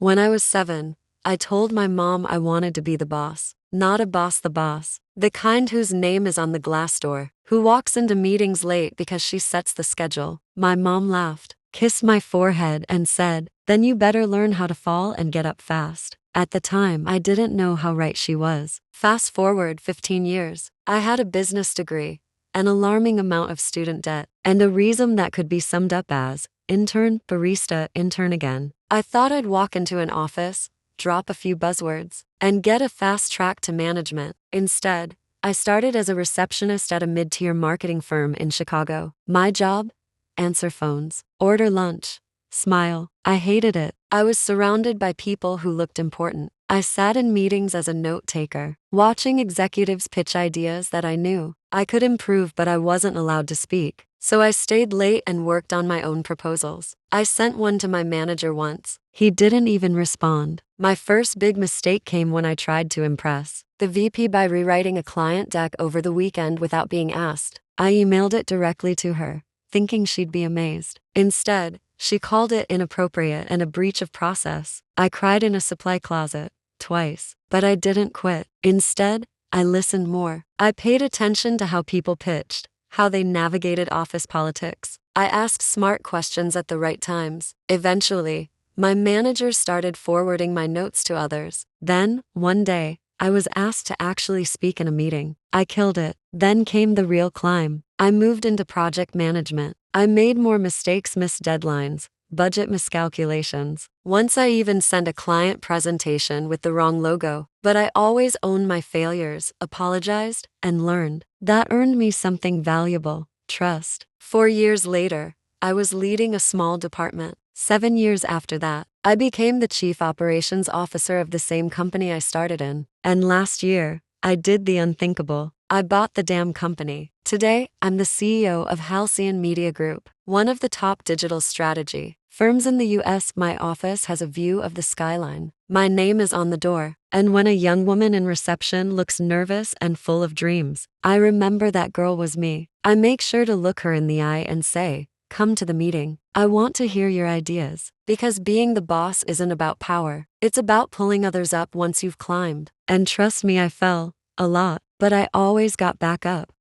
When I was 7, I told my mom I wanted to be the boss. Not a boss, the boss. The kind whose name is on the glass door, who walks into meetings late because she sets the schedule. My mom laughed, kissed my forehead, and said, "Then you better learn how to fall and get up fast." At the time, I didn't know how right she was. Fast forward 15 years, I had a business degree, an alarming amount of student debt, and a reason that could be summed up as intern, barista, intern again. I thought I'd walk into an office, drop a few buzzwords, and get a fast track to management. Instead, I started as a receptionist at a mid-tier marketing firm in Chicago. My job? Answer phones, order lunch, smile. I hated it. I was surrounded by people who looked important. I sat in meetings as a note taker, watching executives pitch ideas that I knew I could improve, but I wasn't allowed to speak. So I stayed late and worked on my own proposals. I sent one to my manager once. He didn't even respond. My first big mistake came when I tried to impress the VP by rewriting a client deck over the weekend without being asked. I emailed it directly to her, thinking she'd be amazed. Instead, she called it inappropriate and a breach of process. I cried in a supply closet, twice, but I didn't quit. Instead, I listened more. I paid attention to how people pitched, how they navigated office politics. I asked smart questions at the right times. Eventually, my manager started forwarding my notes to others. Then, one day, I was asked to actually speak in a meeting. I killed it. Then came the real climb. I moved into project management. I made more mistakes, missed deadlines, budget miscalculations. Once I even sent a client presentation with the wrong logo. But I always owned my failures, apologized, and learned. That earned me something valuable: trust. 4 years later, I was leading a small department. 7 years after that, I became the chief operations officer of the same company I started in. And last year, I did the unthinkable. I bought the damn company. Today, I'm the CEO of Halcyon Media Group, one of the top digital strategy firms in the US. My office has a view of the skyline. My name is on the door. And when a young woman in reception looks nervous and full of dreams, I remember that girl was me. I make sure to look her in the eye and say, "Come to the meeting. I want to hear your ideas." Because being the boss isn't about power. It's about pulling others up once you've climbed. And trust me, I fell a lot, but I always got back up.